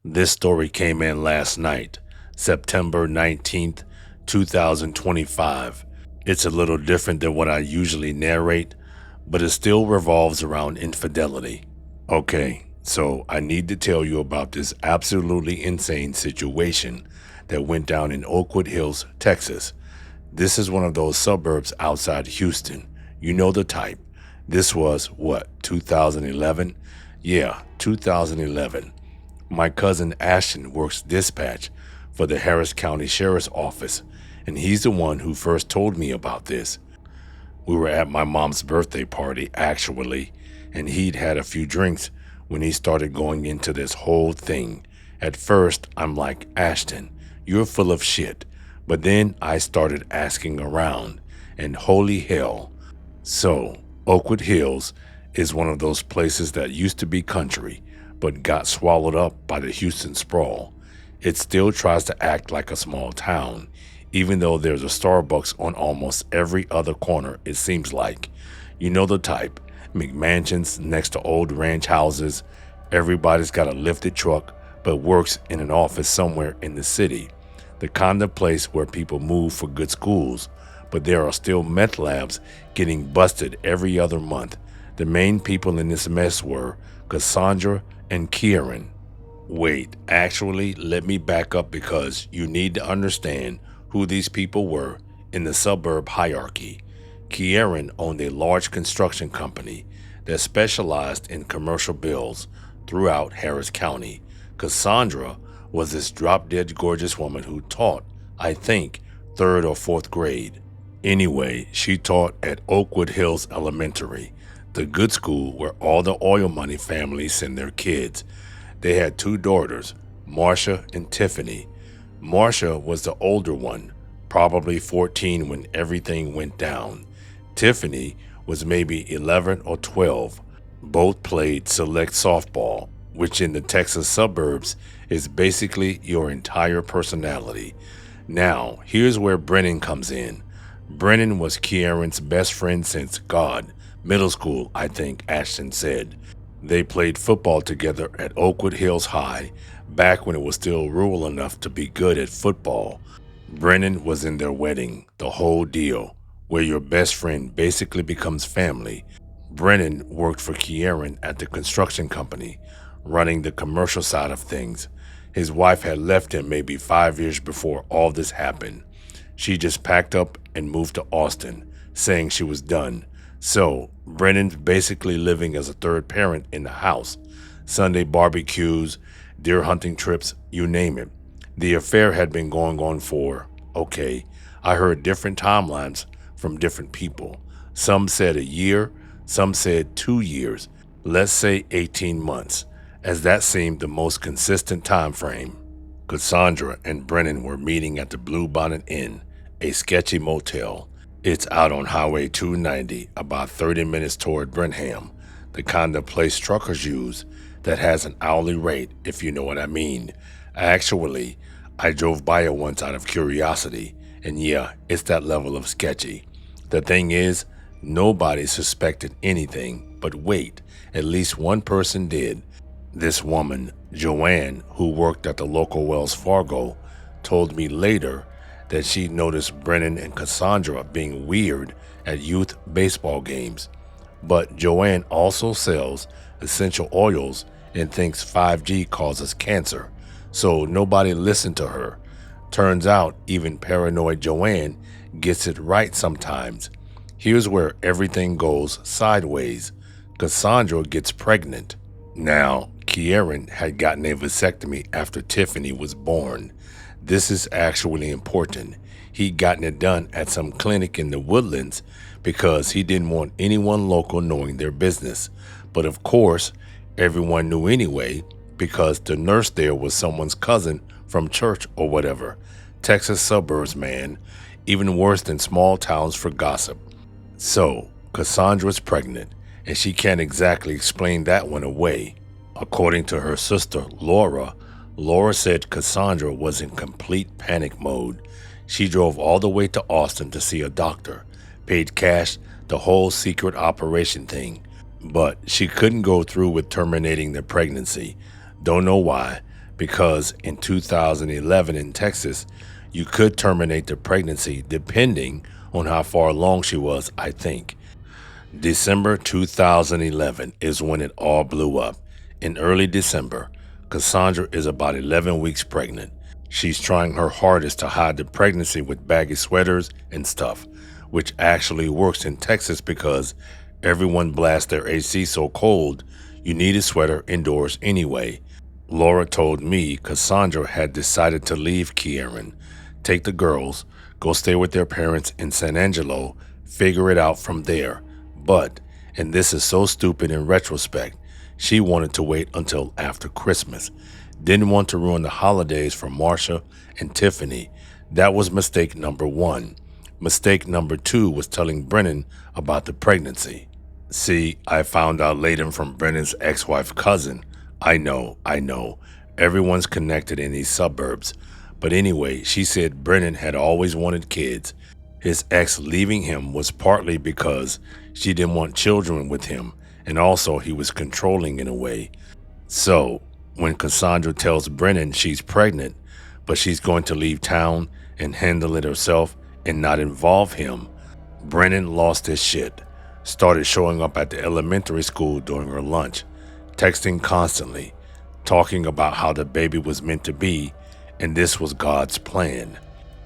This story came in last night, September 19th, 2025. It's a little different than what I usually narrate, but it still revolves around infidelity. Okay, so I need to tell you about this absolutely insane situation that went down in Oakwood Hills, Texas. This is one of those suburbs outside Houston. You know the type. This was, what, 2011? Yeah, 2011. My cousin Ashton works dispatch for the Harris County Sheriff's Office, and he's the one who first told me about this. We were at my mom's birthday party, actually, and he'd had a few drinks when he started going into this whole thing. At first, I'm like, Ashton, you're full of shit. But then I started asking around, and holy hell. So, Oakwood Hills is one of those places that used to be country, but got swallowed up by the Houston sprawl. It still tries to act like a small town, even though there's a Starbucks on almost every other corner, it seems like. You know the type. McMansions next to old ranch houses. Everybody's got a lifted truck, but works in an office somewhere in the city. The kind of place where people move for good schools, but there are still meth labs getting busted every other month. The main people in this mess were Cassandra and Kieran. Wait, actually, let me back up because you need to understand who these people were in the suburb hierarchy. Kieran owned a large construction company that specialized in commercial bills throughout Harris County. Cassandra was this drop-dead gorgeous woman who taught, I think, third or fourth grade. Anyway, she taught at Oakwood Hills Elementary, the good school where all the oil money families send their kids. They had two daughters, Marcia and Tiffany. Marcia was the older one, probably 14 when everything went down. Tiffany was maybe 11 or 12. Both played select softball, which in the Texas suburbs is basically your entire personality. Now, here's where Brennan comes in. Brennan was Kieran's best friend since middle school, I think Ashton said. They played football together at Oakwood Hills High, back when it was still rural enough to be good at football. Brennan was in their wedding, the whole deal, where your best friend basically becomes family. Brennan worked for Kieran at the construction company, running the commercial side of things. His wife had left him maybe 5 years before all this happened. She just packed up and moved to Austin, saying she was done. So, Brennan's basically living as a third parent in the house. Sunday barbecues, deer hunting trips, you name it. The affair had been going on for, I heard different timelines from different people. Some said a year, some said 2 years, let's say 18 months, as that seemed the most consistent time frame. Cassandra and Brennan were meeting at the Bluebonnet Inn, a sketchy motel. It's out on Highway 290, about 30 minutes toward Brenham, the kind of place truckers use that has an hourly rate, if you know what I mean. Actually, I drove by it once out of curiosity, and yeah, it's that level of sketchy. The thing is, nobody suspected anything, but wait, at least one person did. This woman, Joanne, who worked at the local Wells Fargo, told me later that she noticed Brennan and Cassandra being weird at youth baseball games. But Joanne also sells essential oils and thinks 5G causes cancer, so nobody listened to her. Turns out even paranoid Joanne gets it right sometimes. Here's where everything goes sideways. Cassandra gets pregnant. Now, Kieran had gotten a vasectomy after Tiffany was born. This is actually important. He'd gotten it done at some clinic in the Woodlands because he didn't want anyone local knowing their business. But of course, everyone knew anyway because the nurse there was someone's cousin from church or whatever. Texas suburbs, man. Even worse than small towns for gossip. So, Cassandra's pregnant, and she can't exactly explain that one away. According to her sister, Laura said Cassandra was in complete panic mode. She drove all the way to Austin to see a doctor, paid cash, the whole secret operation thing. But she couldn't go through with terminating the pregnancy. Don't know why. because in 2011 in Texas, you could terminate the pregnancy depending on how far along she was, I think. December 2011 is when it all blew up. In early December, Cassandra is about 11 weeks pregnant. She's trying her hardest to hide the pregnancy with baggy sweaters and stuff, which actually works in Texas because everyone blasts their AC so cold you need a sweater indoors anyway. Laura told me Cassandra had decided to leave Kieran, take the girls, go stay with their parents in San Angelo, figure it out from there. But, and this is so stupid in retrospect, she wanted to wait until after Christmas. Didn't want to ruin the holidays for Marcia and Tiffany. That was mistake number one. Mistake number two was telling Brennan about the pregnancy. See, I found out later from Brennan's ex-wife cousin. I know. Everyone's connected in these suburbs. But anyway, she said Brennan had always wanted kids. His ex leaving him was partly because she didn't want children with him, and also he was controlling in a way. So, when Cassandra tells Brennan she's pregnant, but she's going to leave town and handle it herself and not involve him, Brennan lost his shit. Started showing up at the elementary school during her lunch, texting constantly, talking about how the baby was meant to be, and this was God's plan.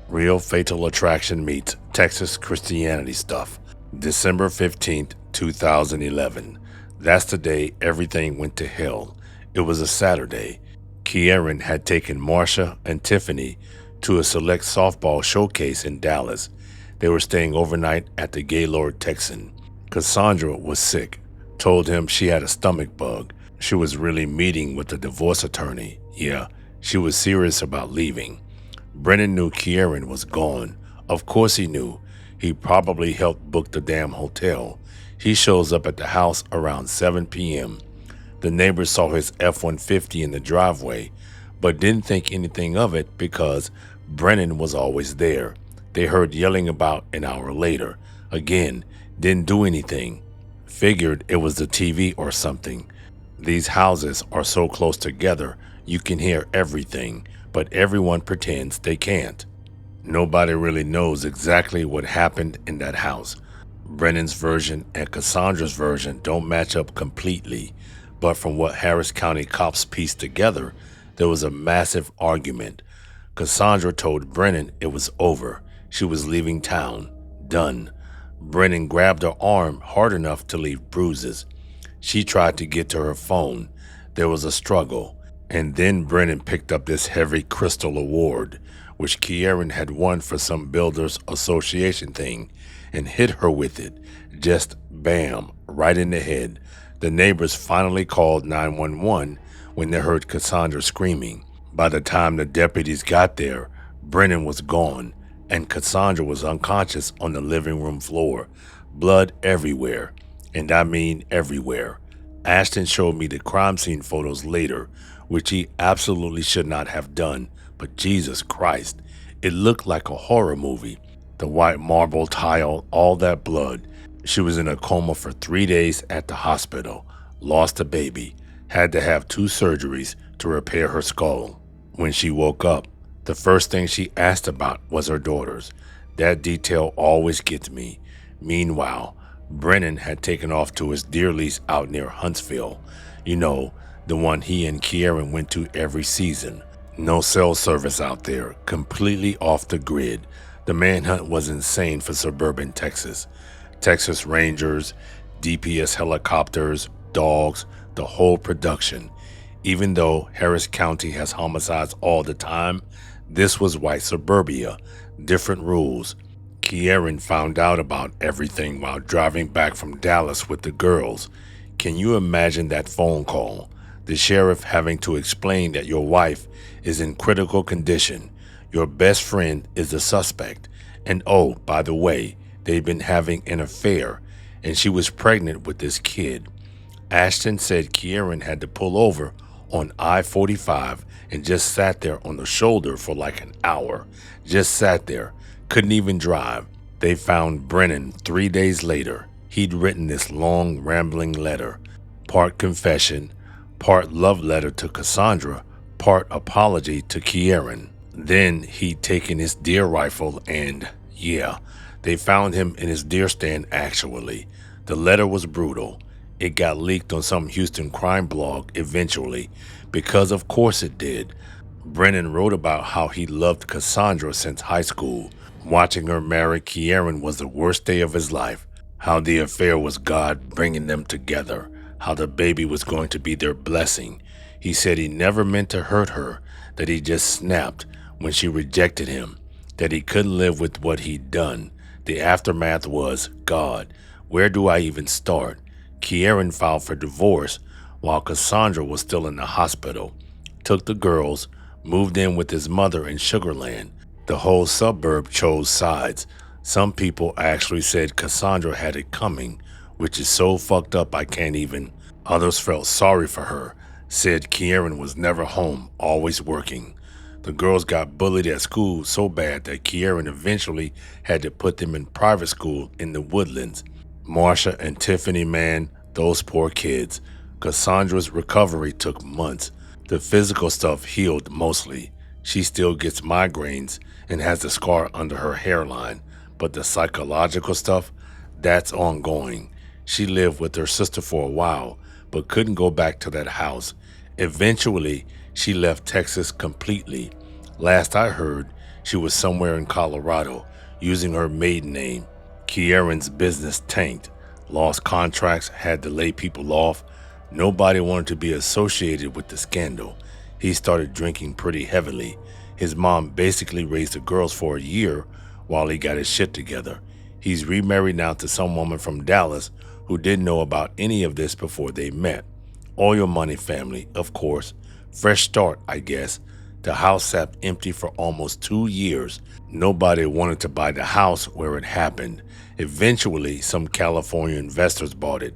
Real Fatal Attraction meets Texas Christianity stuff. December 15th, 2011. That's the day everything went to hell. It was a Saturday. Kieran had taken Marcia and Tiffany to a select softball showcase in Dallas. They were staying overnight at the Gaylord Texan. Cassandra was sick, told him she had a stomach bug. She was really meeting with the divorce attorney. Yeah, she was serious about leaving. Brennan knew Kieran was gone. Of course he knew. He probably helped book the damn hotel. He shows up at the house around 7 p.m. The neighbors saw his F-150 in the driveway, but didn't think anything of it because Brennan was always there. They heard yelling about an hour later. Again, didn't do anything. Figured it was the TV or something. These houses are so close together, you can hear everything, but everyone pretends they can't. Nobody really knows exactly what happened in that house. Brennan's version and Cassandra's version don't match up completely, but from what Harris County cops pieced together, there was a massive argument. Cassandra told Brennan it was over. She was leaving town. Done. Brennan grabbed her arm hard enough to leave bruises. She tried to get to her phone. There was a struggle. And then Brennan picked up this heavy crystal award, which Kieran had won for some builders association thing, and hit her with it. Just bam, right in the head. The neighbors finally called 911 when they heard Cassandra screaming. By the time the deputies got there, Brennan was gone, and Cassandra was unconscious on the living room floor. Blood everywhere, and I mean everywhere. Ashton showed me the crime scene photos later, which he absolutely should not have done, but Jesus Christ, it looked like a horror movie. The white marble tile, all that blood. She was in a coma for 3 days at the hospital, lost a baby, had to have 2 surgeries to repair her skull. When she woke up, the first thing she asked about was her daughters. That detail always gets me. Meanwhile, Brennan had taken off to his deer lease out near Huntsville. You know, the one he and Kieran went to every season. No cell service out there, completely off the grid. The manhunt was insane for suburban Texas. Texas Rangers, DPS helicopters, dogs, the whole production. Even though Harris County has homicides all the time, this was white suburbia, different rules. Kieran found out about everything while driving back from Dallas with the girls. Can you imagine that phone call? The sheriff having to explain that your wife is in critical condition. Your best friend is the suspect. And oh, by the way, they've been having an affair, and she was pregnant with this kid. Ashton said Kieran had to pull over on I-45 and just sat there on the shoulder for like an hour. Just sat there. Couldn't even drive. They found Brennan 3 days later. He'd written this long, rambling letter. Part confession, part love letter to Cassandra, part apology to Kieran. Then he'd taken his deer rifle and, yeah, they found him in his deer stand actually. The letter was brutal. It got leaked on some Houston crime blog eventually, because of course it did. Brennan wrote about how he loved Cassandra since high school. Watching her marry Kieran was the worst day of his life. How the affair was God bringing them together. How the baby was going to be their blessing. He said he never meant to hurt her, that he just snapped when she rejected him, that he couldn't live with what he'd done. The aftermath was, God, where do I even start? Kieran filed for divorce while Cassandra was still in the hospital. Took the girls, moved in with his mother in Sugarland. The whole suburb chose sides. Some people actually said Cassandra had it coming, which is so fucked up I can't even. Others felt sorry for her, said Kieran was never home, always working. The girls got bullied at school so bad that Kieran eventually had to put them in private school in the Woodlands. Marcia and Tiffany, man, those poor kids. Cassandra's recovery took months. The physical stuff healed mostly. She still gets migraines and has a scar under her hairline, but the psychological stuff, that's ongoing. She lived with her sister for a while, but couldn't go back to that house. Eventually, she left Texas completely. Last I heard, she was somewhere in Colorado, using her maiden name. Kieran's business tanked, lost contracts, had to lay people off. Nobody wanted to be associated with the scandal. He started drinking pretty heavily. His mom basically raised the girls for a year while he got his shit together. He's remarried now to some woman from Dallas who didn't know about any of this before they met. Oil money family, of course. Fresh start, I guess. The house sat empty for almost 2 years. Nobody wanted to buy the house where it happened. Eventually, some California investors bought it,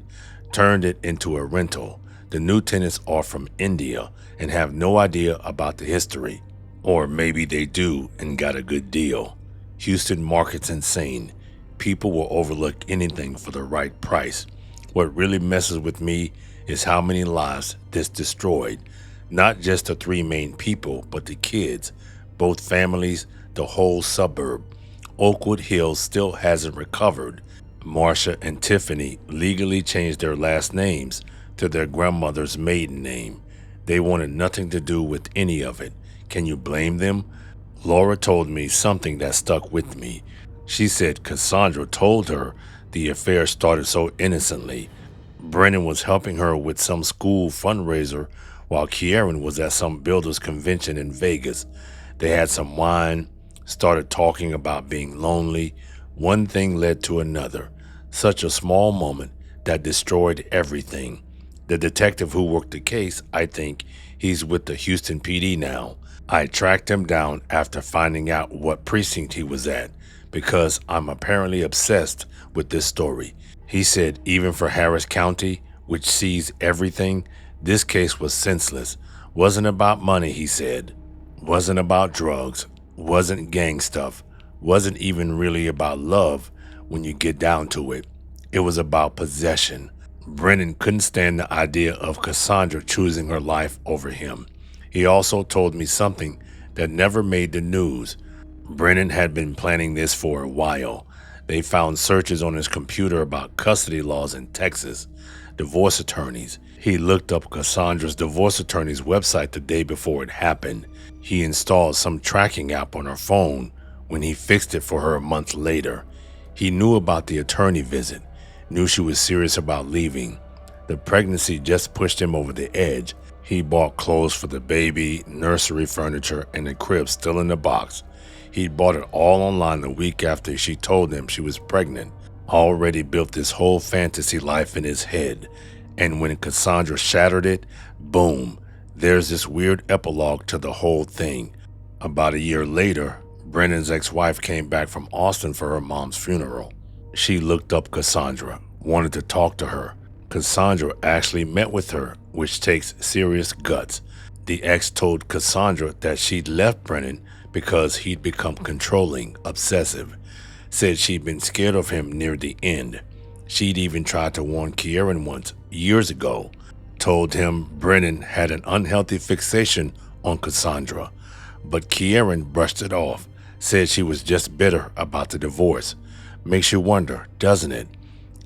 turned it into a rental. The new tenants are from India and have no idea about the history. Or maybe they do and got a good deal. Houston market's insane. People will overlook anything for the right price. What really messes with me is how many lives this destroyed. Not just the 3 main people, but the kids, both families, the whole suburb. Oakwood Hills still hasn't recovered. Marcia and Tiffany legally changed their last names to their grandmother's maiden name. They wanted nothing to do with any of it. Can you blame them? Laura told me something that stuck with me. She said Cassandra told her the affair started so innocently. Brennan was helping her with some school fundraiser while Kieran was at some builders convention in Vegas. They had some wine, started talking about being lonely. One thing led to another. Such a small moment that destroyed everything. The detective who worked the case, I think he's with the Houston PD now. I tracked him down after finding out what precinct he was at, because I'm apparently obsessed with this story. He said even for Harris County, which sees everything, this case was senseless. Wasn't about money, he said. Wasn't about drugs. Wasn't gang stuff. Wasn't even really about love when you get down to it. It was about possession. Brennan couldn't stand the idea of Cassandra choosing her life over him. He also told me something that never made the news. Brennan had been planning this for a while. They found searches on his computer about custody laws in Texas, divorce attorneys. He looked up Cassandra's divorce attorney's website the day before it happened. He installed some tracking app on her phone when he fixed it for her a month later. He knew about the attorney visit, knew she was serious about leaving. The pregnancy just pushed him over the edge. He bought clothes for the baby, nursery furniture, and the crib still in the box. He'd bought it all online the week after she told him she was pregnant. Already built this whole fantasy life in his head. And when Cassandra shattered it, boom, there's this weird epilogue to the whole thing. About a year later, Brennan's ex-wife came back from Austin for her mom's funeral. She looked up Cassandra, wanted to talk to her. Cassandra actually met with her, which takes serious guts. The ex told Cassandra that she'd left Brennan because he'd become controlling, obsessive. Said she'd been scared of him near the end. She'd even tried to warn Kieran once, years ago. Told him Brennan had an unhealthy fixation on Cassandra, but Kieran brushed it off, said she was just bitter about the divorce. Makes you wonder, doesn't it?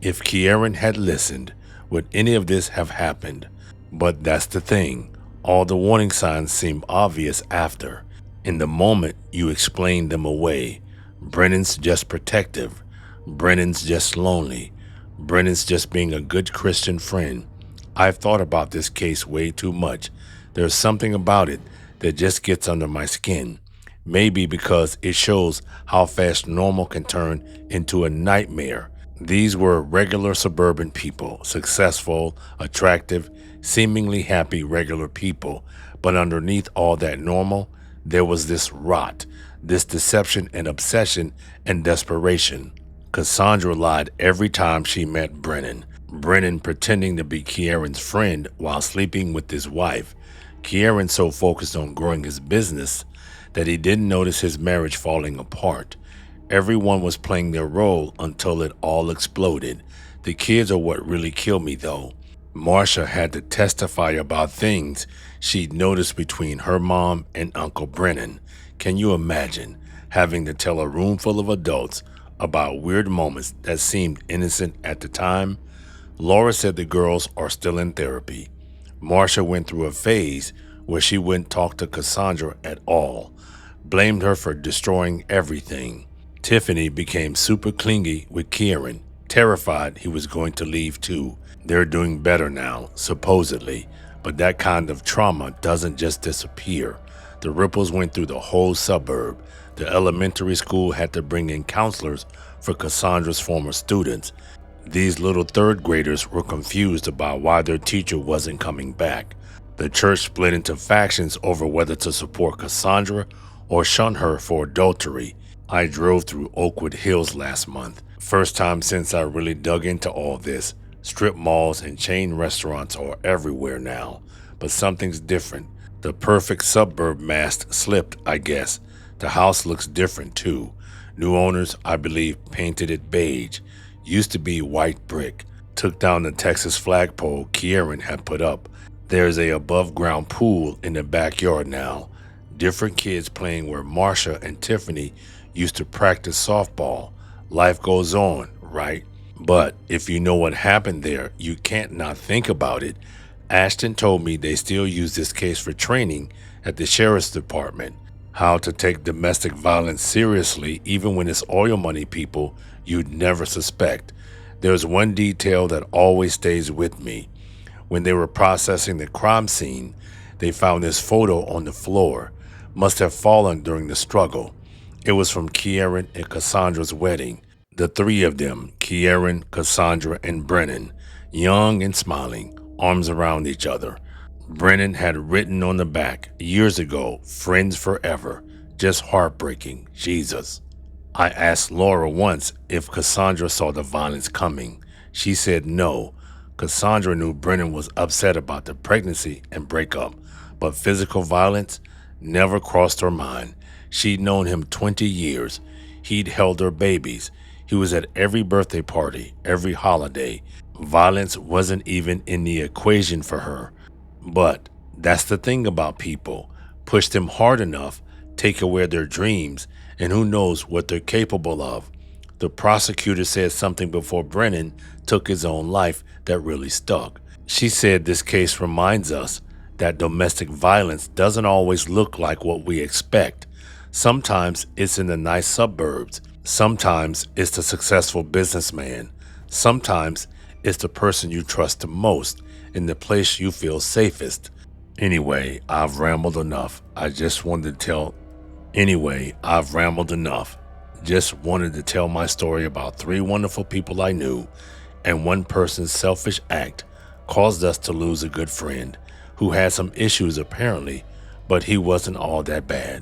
If Kieran had listened, would any of this have happened? But that's the thing. All the warning signs seem obvious after. In the moment, you explain them away. Brennan's just protective. Brennan's just lonely. Brennan's just being a good Christian friend. I've thought about this case way too much. There's something about it that just gets under my skin. Maybe because it shows how fast normal can turn into a nightmare. These were regular suburban people, successful, attractive, seemingly happy regular people. But underneath all that normal, there was this rot, this deception and obsession and desperation. Cassandra lied every time she met Brennan. Brennan pretending to be Kieran's friend while sleeping with his wife. Kieran so focused on growing his business that he didn't notice his marriage falling apart. Everyone was playing their role until it all exploded. The kids are what really killed me though. Marcia had to testify about things she'd noticed between her mom and Uncle Brennan. Can you imagine having to tell a room full of adults about weird moments that seemed innocent at the time? Laura said the girls are still in therapy. Marcia went through a phase where she wouldn't talk to Cassandra at all, blamed her for destroying everything. Tiffany became super clingy with Kieran, terrified he was going to leave too. They're doing better now, supposedly, but that kind of trauma doesn't just disappear. The ripples went through the whole suburb. The elementary school had to bring in counselors for Cassandra's former students. These little third graders were confused about why their teacher wasn't coming back. The church split into factions over whether to support Cassandra or shun her for adultery. I drove through Oakwood Hills last month. First time since I really dug into all this. Strip malls and chain restaurants are everywhere now. But something's different. The perfect suburb mask slipped, I guess. The house looks different too. New owners, I believe, painted it beige. Used to be white brick. Took down the Texas flagpole Kieran had put up. There's a above-ground pool in the backyard now. Different kids playing where Marcia and Tiffany used to practice softball. Life goes on, right? But if you know what happened there, you can't not think about it. Ashton told me they still use this case for training at the sheriff's department. How to take domestic violence seriously even when it's oil money people you'd never suspect. There's one detail that always stays with me. When they were processing the crime scene, they found this photo on the floor. Must have fallen during the struggle. It was from Kieran and Cassandra's wedding. The three of them, Kieran, Cassandra, and Brennan, young and smiling, arms around each other. Brennan had written on the back, years ago, friends forever. Just heartbreaking. Jesus. I asked Laura once if Cassandra saw the violence coming. She said no. Cassandra knew Brennan was upset about the pregnancy and breakup, but physical violence never crossed her mind. She'd known him 20 years. He'd held her babies. He was at every birthday party, every holiday. Violence wasn't even in the equation for her. But that's the thing about people. Push them hard enough, take away their dreams, and who knows what they're capable of. The prosecutor said something before Brennan took his own life that really stuck. She said this case reminds us that domestic violence doesn't always look like what we expect. Sometimes it's in the nice suburbs. Sometimes it's the successful businessman. Sometimes it's the person you trust the most in the place you feel safest. Anyway, I've rambled enough. Just wanted to tell my story about three wonderful people I knew, and one person's selfish act caused us to lose a good friend who had some issues apparently, but he wasn't all that bad.